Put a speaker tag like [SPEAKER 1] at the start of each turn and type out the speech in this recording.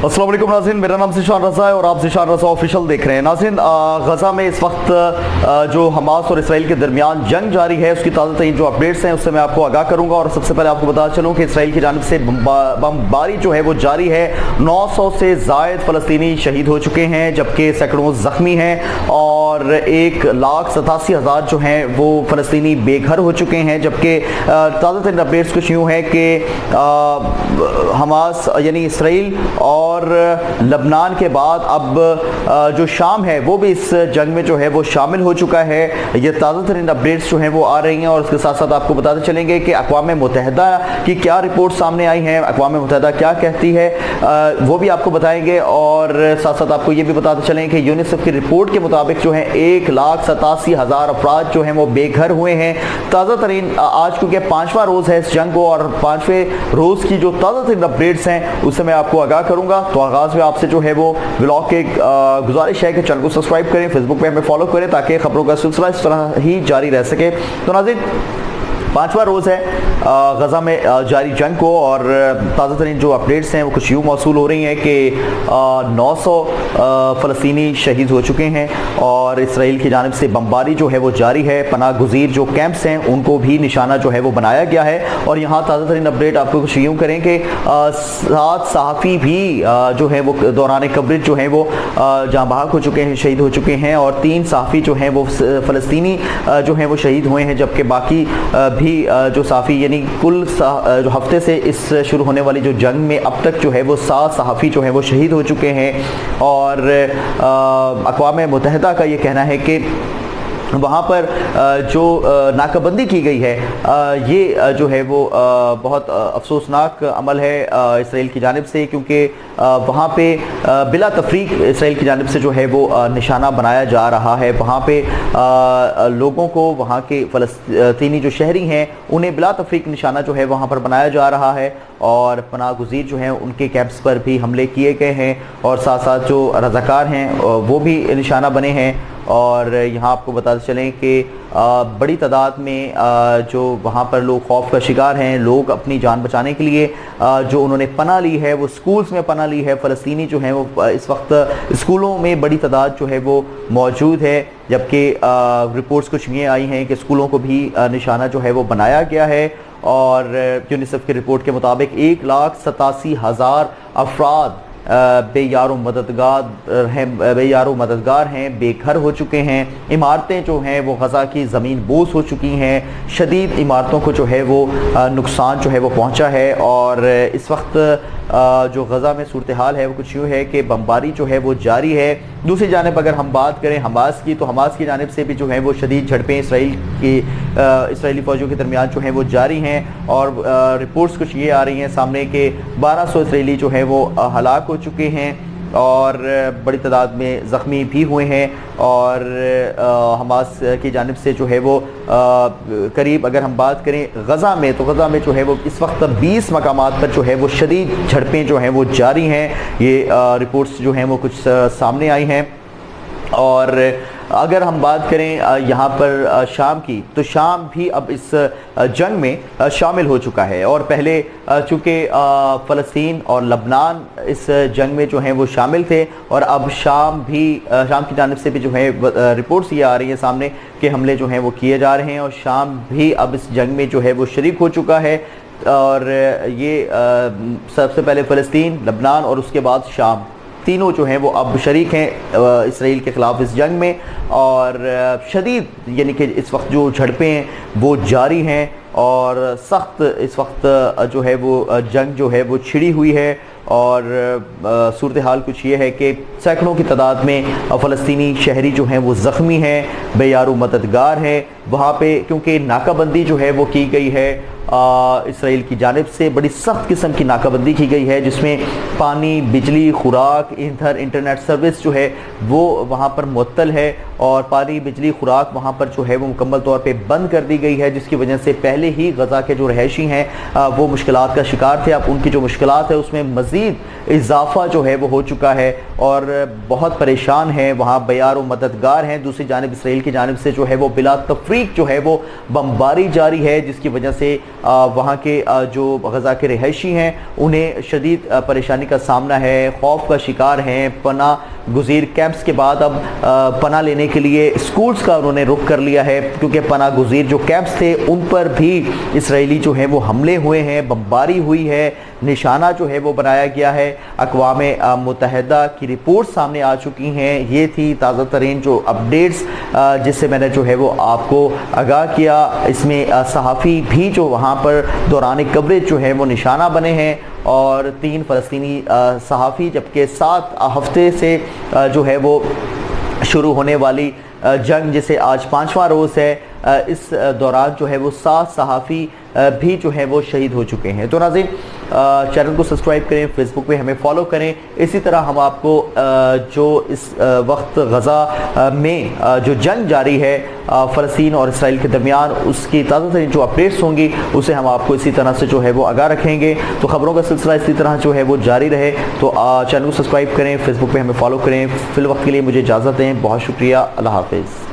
[SPEAKER 1] अस्सलाम वालेकुम नाज़रीन, मेरा नाम ज़ीशान रज़ा है और आप ज़ीशान रज़ा ऑफिशियल देख रहे हैं। नाज़रीन, गज़ा में इस वक्त जो हमास और इसराइल के दरमियान जंग जारी है, उसकी ताज़ा तरीन जो अपडेट्स हैं उससे मैं आपको आगाह करूंगा। और सबसे पहले आपको बता चलूँ कि इसराइल की जानिब से बमबारी जो है वो जारी है। 900 से ज़ायद फ़लस्तीनी शहीद हो चुके हैं, जबकि सैकड़ों ज़ख्मी हैं और 1,87,000 जो हैं वो फ़लस्तीनी बेघर हो चुके हैं। जबकि ताज़ा तरीन अपडेट्स कुछ यूँ है कि हमास यानी इसराइल और लबनान के बाद अब जो शाम है वो भी इस जंग में जो है वो शामिल हो चुका है। ये ताज़ा तरीन अपडेट्स जो हैं वो आ रही हैं और उसके साथ साथ आपको बताते चलेंगे कि अक़वाम मुत्तहिदा की क्या रिपोर्ट सामने आई है, अक़वाम मुत्तहिदा क्या कहती है वो भी आपको बताएंगे। और साथ साथ आपको ये भी बताते चलें कि यूनिसेफ की रिपोर्ट के मुताबिक जो है 1,87,000 अफराद जो हैं वो बेघर हुए हैं। ताज़ा तरीन आज क्योंकि 5वां रोज़ है इस जंग को और 5वें रोज़ की जो ताज़ा तरीन अपडेट्स हैं उससे मैं आपको आगाह करूँगा। तो आगाज़ में आपसे जो है वो व्लॉग के गुजारिश है कि चैनल को सब्सक्राइब करें, फेसबुक पे हमें फॉलो करें ताकि खबरों का सिलसिला इस तरह ही जारी रह सके। तो नाज़रीन, 5वां रोज़ है गज़ा में जारी जंग को और ताज़ा तरीन जो अपडेट्स हैं वो कुछ यूँ मौसूल हो रही हैं कि 900 फ़लस्तीनी शहीद हो चुके हैं और इसराइल की जानिब से बमबारी जो है वो जारी है। पनाह गुज़ीर जो कैंप्स हैं उनको भी निशाना जो है वो बनाया गया है। और यहाँ ताज़ा तरीन अपडेट आपको कुछ यूँ करें कि 7 सहाफ़ी भी जो है वो दौरान कवरेज जो है वो जहाँ बहक हो चुके हैं, शहीद हो चुके हैं और 3 सहाफ़ी जो हैं वो फ़लस्तीनी जो हैं वो शहीद हुए हैं। जबकि बाकी भी जो साफ़ी यानी कुल जो हफ्ते से इस शुरू होने वाली जो जंग में अब तक जो है वो 7 सहाफ़ी जो है वो शहीद हो चुके हैं। और अक़वाम मुत्तहिदा का ये कहना है कि वहाँ पर जो नाकाबंदी की गई है ये जो है वो बहुत अफसोसनाक अमल है इसराइल की जानिब से, क्योंकि वहाँ पे बिला तफरीक इसराइल की जानिब से जो है वो निशाना बनाया जा रहा है। वहाँ पे लोगों को, वहाँ के फ़लस्तीनी जो शहरी हैं उन्हें बिला तफरीक निशाना जो है वहाँ पर बनाया जा रहा है और पनाह गुज़ीर जो हैं उनके कैंप्स पर भी हमले किए गए हैं और साथ साथ जो रज़ाकार हैं वो भी निशाना बने हैं। और यहाँ आपको बताते चलें कि बड़ी तादाद में जो वहाँ पर लोग खौफ का शिकार हैं, लोग अपनी जान बचाने के लिए जो उन्होंने पनाह ली है वो स्कूल्स में पनाह ली है। फ़लस्तीनी जो हैं वो इस वक्त स्कूलों में बड़ी तादाद जो है वो मौजूद है। जबकि रिपोर्ट्स कुछ ये आई हैं कि स्कूलों को भी निशाना जो है वो बनाया गया है। और यूनिसेफ की रिपोर्ट के मुताबिक 1,87,000 अफराद बेयारो मददगार हैं, बेघर हो चुके हैं। इमारतें जो हैं वो गज़ा की ज़मीन बोस हो चुकी हैं, शदीद इमारतों को जो है वो नुकसान जो है वो पहुंचा है। और इस वक्त जो गज़ा में सूरत हाल है वो कुछ यूँ है कि बमबारी जो है वो जारी है। दूसरी जानिब अगर हम बात करें हमास की, तो हमास की जानिब से भी जो है वो शदीद झड़पें इसराइली फ़ौजों के दरमियान जो हैं वो जारी हैं। और रिपोर्ट्स कुछ ये आ रही हैं सामने कि 1200 इसराइली जो हैं वो हलाक हो चुके हैं और बड़ी तादाद में ज़ख्मी भी हुए हैं। और हमास की जानिब से जो है वो करीब अगर हम बात करें गज़ा में, तो गज़ा में जो है वो इस वक्त 20 मकामात पर जो है वो शदीद झड़पें जो हैं वो जारी हैं। ये रिपोर्ट्स जो हैं वो कुछ सामने आई हैं। और अगर हम बात करें यहाँ पर शाम की, तो शाम भी अब इस जंग में शामिल हो चुका है। और पहले चूँकि फ़लस्तीन और लबनान इस जंग में जो हैं वो शामिल थे और अब शाम की जानिब से भी जो है रिपोर्ट्स ये आ रही हैं सामने कि हमले जो हैं वो किए जा रहे हैं और शाम भी अब इस जंग में जो है वो शरीक हो चुका है। और ये सबसे पहले फ़लस्तीन, लबनान और उसके बाद शाम, तीनों जो हैं वो अब शरीक हैं इसराइल के ख़िलाफ़ इस जंग में। और शदीद यानी कि इस वक्त जो झड़पें हैं वो जारी हैं और सख्त इस वक्त जो है वो जंग जो है वो छिड़ी हुई है। और सूरत हाल कुछ ये है कि सैकड़ों की तादाद में फ़लस्तीनी शहरी जो हैं वो ज़ख्मी हैं, बेयारो मददगार हैं। वहाँ पे क्योंकि नाकाबंदी जो है वो की गई है इसराइल की जानिब से, बड़ी सख्त किस्म की नाकाबंदी की गई है जिसमें पानी, बिजली, खुराक, इंटरनेट सर्विस जो है वो वहाँ पर मुअत्तल है और पानी, बिजली, खुराक वहाँ पर जो है वो मुकम्मल तौर पे बंद कर दी गई है, जिसकी वजह से पहले ही गज़ा के जो रहायशी हैं वो मुश्किलात का शिकार थे। अब उनकी जो मुश्किलात है उसमें मज़ीद इजाफा जो है वो हो चुका है और बहुत परेशान है, वहाँ बेयार व मददगार हैं। दूसरी जानिब इसराइल की जानिब से जो है वो बिला तफरीक जो है वो बमबारी जारी है, जिसकी वजह से वहाँ के जो गज़ा के रिहायशी हैं उन्हें शदीद परेशानी का सामना है, खौफ का शिकार हैं। पनाह गुज़ीर कैंप्स के बाद अब पनाह लेने के लिए स्कूल्स का उन्होंने रुख कर लिया है, क्योंकि पनाह गुज़ीर जो कैंप्स थे उन पर भी इसराइली जो है वो हमले हुए हैं, बमबारी हुई है, निशाना जो है वो बनाया गया है। अक़वाम मुत्तहिदा की रिपोर्ट सामने आ चुकी हैं। ये थी ताज़ा तरीन जो अपडेट्स जिससे मैंने जो है वो आपको आगाह किया। इसमें सहाफ़ी भी जो वहाँ पर दौरान कवरेज जो है वो निशाना बने हैं और 3 फ़लस्तीनी सहाफ़ी, जबकि 7 हफ्ते से जो है वो शुरू होने वाली जंग जिसे आज 5वां रोज़ है, इस दौरान जो है वो 7 सहाफ़ी भी जो है वो शहीद हो चुके हैं। तो नाज़रीन चैनल को सब्सक्राइब करें, फेसबुक पे हमें फॉलो करें। इसी तरह हम आपको जो इस वक्त गज़ा में जो जंग जारी है फ़लस्तीन और इसराइल के दरमियान, उसकी ताज़ा तरीन जो अपडेट्स होंगी उसे हम आपको इसी तरह से जो है वो आगाह रखेंगे। तो ख़बरों का सिलसिला इसी तरह जो है वो जारी रहे। तो चैनल को सब्सक्राइब करें, फेसबुक पे हमें फॉलो करें। फिल वक्त के लिए मुझे इजाज़त दें। बहुत शुक्रिया। अल्लाह हाफ़िज़।